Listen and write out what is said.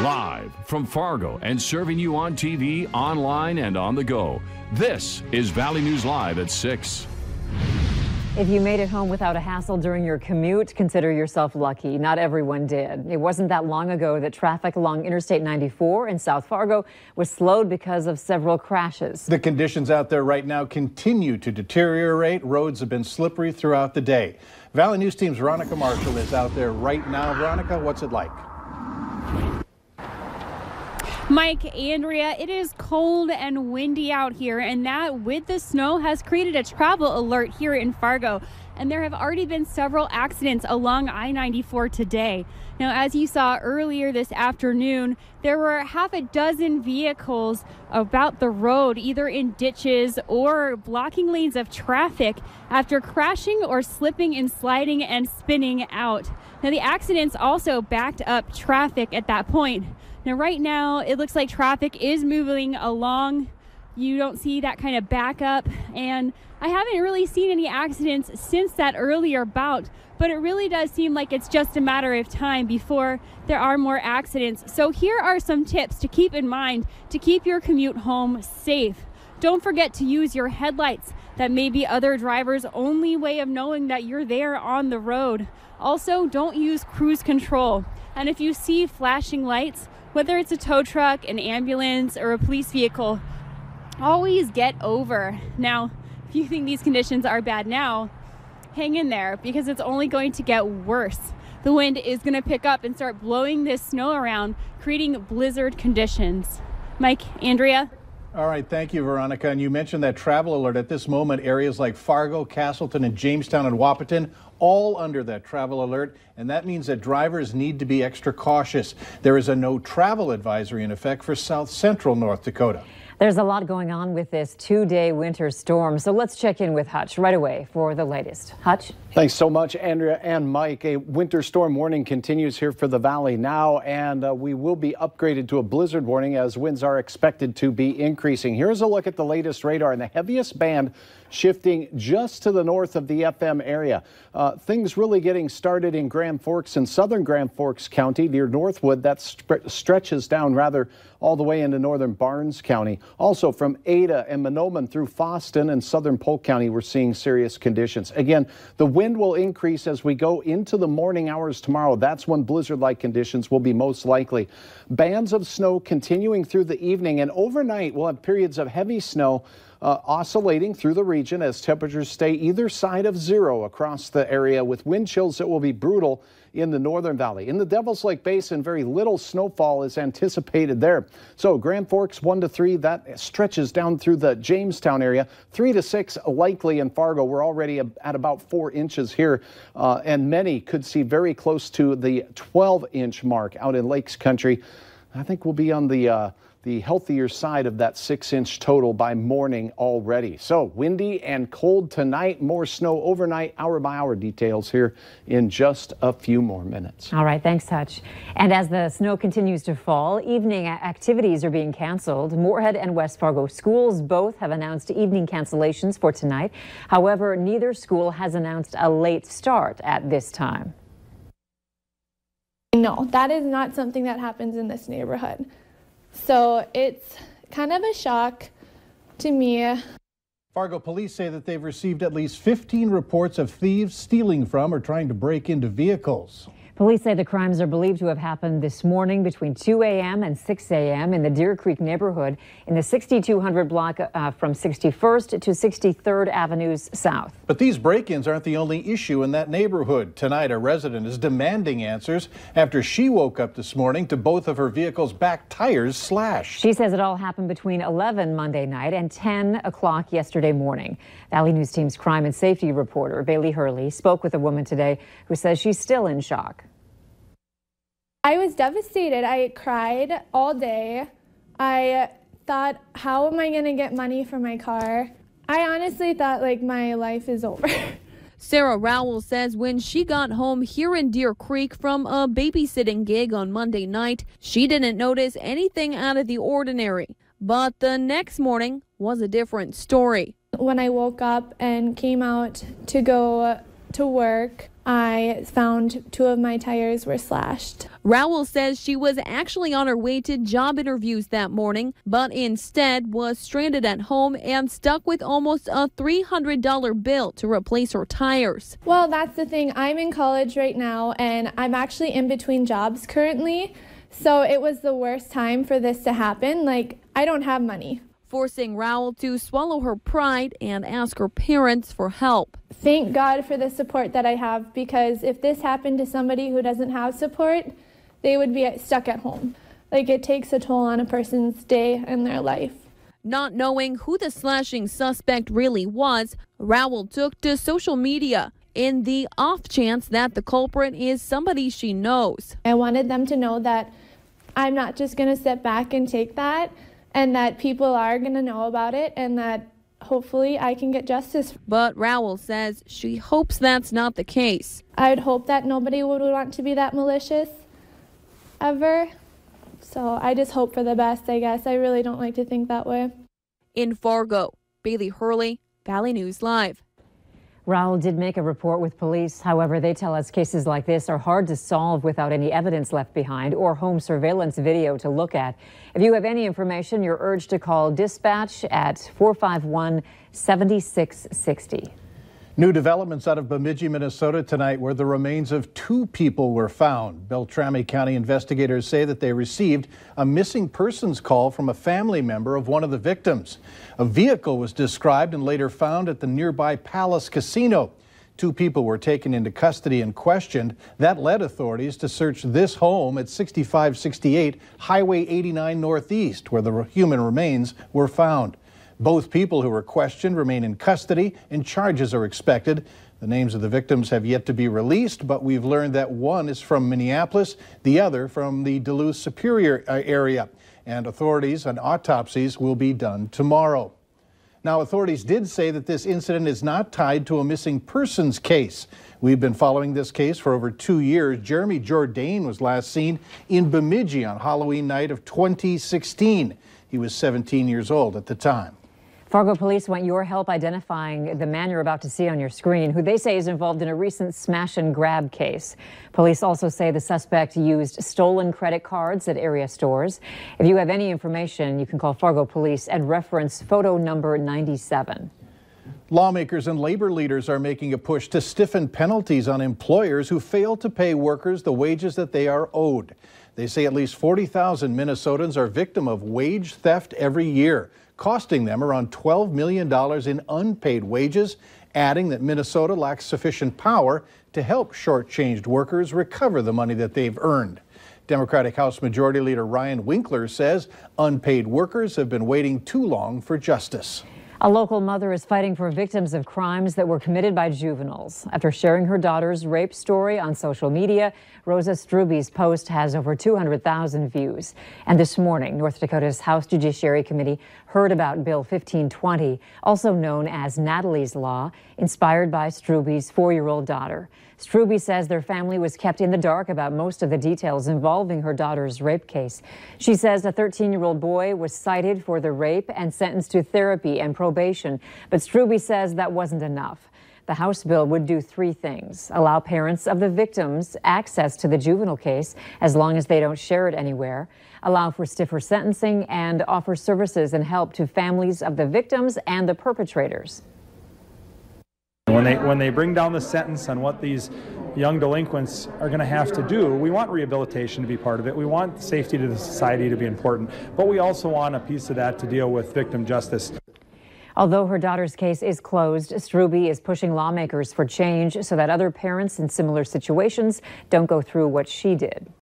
Live from Fargo and serving you on TV, online, and on the go. This is Valley News Live at 6. If you made it home without a hassle during your commute, consider yourself lucky. Not everyone did. It wasn't that long ago that traffic along Interstate 94 in South Fargo was slowed because of several crashes. The conditions out there right now continue to deteriorate. Roads have been slippery throughout the day. Valley News Team's Veronica Marshall is out there right now. Veronica, what's it like? Mike, Andrea, it is cold and windy out here, and that with the snow has created a travel alert here in Fargo. And there have already been several accidents along I-94 today. Now, as you saw earlier this afternoon, there were half a dozen vehicles about the road, either in ditches or blocking lanes of traffic after crashing or slipping and sliding and spinning out. Now, the accidents also backed up traffic at that point. Now, right now, it looks like traffic is moving along. You don't see that kind of backup, and I haven't really seen any accidents since that earlier bout, but it really does seem like it's just a matter of time before there are more accidents. So here are some tips to keep in mind to keep your commute home safe. Don't forget to use your headlights. That may be other drivers' only way of knowing that you're there on the road. Also, don't use cruise control. And if you see flashing lights, whether it's a tow truck, an ambulance, or a police vehicle, always get over. Now, if you think these conditions are bad now, hang in there because it's only going to get worse. The wind is going to pick up and start blowing this snow around, creating blizzard conditions. Mike, Andrea? All right, thank you, Veronica. And you mentioned that travel alert. At this moment, areas like Fargo, Castleton, and Jamestown and Wahpeton, all under that travel alert. And that means that drivers need to be extra cautious. There is a no travel advisory in effect for south central North Dakota. There's a lot going on with this two-day winter storm, so let's check in with Hutch right away for the latest. Hutch? Thanks so much, Andrea and Mike. A winter storm warning continues here for the valley now, and we will be upgraded to a blizzard warning as winds are expected to be increasing. Here's a look at the latest radar, and the heaviest band shifting just to the north of the FM area. Things really getting started in Grand Forks and southern Grand Forks County near Northwood. That stretches down rather all the way into northern Barnes County. Also from Ada and Mahnomen through Fosston and southern Polk County, we're seeing serious conditions. Again, the wind will increase as we go into the morning hours tomorrow. That's when blizzard-like conditions will be most likely. Bands of snow continuing through the evening, and overnight we'll have periods of heavy snow oscillating through the region as temperatures stay either side of zero across the area, with wind chills that will be brutal in the northern valley. In the Devil's Lake Basin, very little snowfall is anticipated there. So Grand Forks 1 to 3, that stretches down through the Jamestown area. 3 to 6 likely in Fargo. We're already at about 4 inches here, and many could see very close to the 12-inch mark out in Lakes Country. I think we'll be on the healthier side of that 6-inch total by morning already. So windy and cold tonight, more snow overnight, hour by hour details here in just a few more minutes. All right, thanks, Hutch. And as the snow continues to fall, evening activities are being canceled. Moorhead and West Fargo schools both have announced evening cancellations for tonight. However, neither school has announced a late start at this time. No, that is not something that happens in this neighborhood. So it's kind of a shock to me. Fargo police say that they've received at least 15 reports of thieves stealing from or trying to break into vehicles. Police say the crimes are believed to have happened this morning between 2 a.m. and 6 a.m. in the Deer Creek neighborhood in the 6200 block from 61st to 63rd Avenues South. But these break-ins aren't the only issue in that neighborhood. Tonight, a resident is demanding answers after she woke up this morning to both of her vehicle's back tires slashed. She says it all happened between 11 Monday night and 10 o'clock yesterday morning. Valley News Team's crime and safety reporter, Bailey Hurley, spoke with a woman today who says she's still in shock. I was devastated. I cried all day. I thought, how am I going to get money for my car? I honestly thought like my life is over. Sarah Rowell says when she got home here in Deer Creek from a babysitting gig on Monday night, she didn't notice anything out of the ordinary. But the next morning was a different story. When I woke up and came out to go to work, I found 2 of my tires were slashed. Rowell says she was actually on her way to job interviews that morning, but instead was stranded at home and stuck with almost a $300 bill to replace her tires. Well, that's the thing. I'm in college right now, and I'm actually in between jobs currently. So it was the worst time for this to happen. Like, I don't have money. Forcing Rowell to swallow her pride and ask her parents for help. Thank God for the support that I have, because if this happened to somebody who doesn't have support, they would be stuck at home. Like, it takes a toll on a person's day and their life. Not knowing who the slashing suspect really was, Rowell took to social media in the off chance that the culprit is somebody she knows. I wanted them to know that I'm not just going to sit back and take that, and that people are going to know about it, and that hopefully I can get justice. But Rowell says she hopes that's not the case. I'd hope that nobody would want to be that malicious ever. So I just hope for the best, I guess. I really don't like to think that way. In Fargo, Bailey Hurley, Valley News Live. Rowell did make a report with police. However, they tell us cases like this are hard to solve without any evidence left behind or home surveillance video to look at. If you have any information, you're urged to call dispatch at 451-7660. New developments out of Bemidji, Minnesota tonight, where the remains of 2 people were found. Beltrami County investigators say that they received a missing persons call from a family member of one of the victims. A vehicle was described and later found at the nearby Palace Casino. 2 people were taken into custody and questioned. That led authorities to search this home at 6568 Highway 89 Northeast, where the human remains were found. Both people who were questioned remain in custody and charges are expected. The names of the victims have yet to be released, but we've learned that one is from Minneapolis, the other from the Duluth Superior area. And authorities and autopsies will be done tomorrow. Now, authorities did say that this incident is not tied to a missing persons case. We've been following this case for over 2 years. Jeremy Jourdain was last seen in Bemidji on Halloween night of 2016. He was 17 years old at the time. Fargo police want your help identifying the man you're about to see on your screen, who they say is involved in a recent smash and grab case. Police also say the suspect used stolen credit cards at area stores. If you have any information, you can call Fargo police and reference photo number 97. Lawmakers and labor leaders are making a push to stiffen penalties on employers who fail to pay workers the wages that they are owed. They say at least 40,000 Minnesotans are victim of wage theft every year, costing them around $12 million in unpaid wages, adding that Minnesota lacks sufficient power to help shortchanged workers recover the money that they've earned. Democratic House Majority Leader Ryan Winkler says unpaid workers have been waiting too long for justice. A local mother is fighting for victims of crimes that were committed by juveniles. After sharing her daughter's rape story on social media, Rosa Struby's post has over 200,000 views. And this morning, North Dakota's House Judiciary Committee heard about Bill 1520, also known as Natalie's Law, inspired by Struby's 4-year-old daughter. Struby says their family was kept in the dark about most of the details involving her daughter's rape case. She says a 13-year-old boy was cited for the rape and sentenced to therapy and probation, but Struby says that wasn't enough. The House bill would do 3 things: allow parents of the victims access to the juvenile case as long as they don't share it anywhere, allow for stiffer sentencing, and offer services and help to families of the victims and the perpetrators. When they bring down the sentence on what these young delinquents are going to have to do, we want rehabilitation to be part of it. We want safety to the society to be important, but we also want a piece of that to deal with victim justice. Although her daughter's case is closed, Struby is pushing lawmakers for change so that other parents in similar situations don't go through what she did.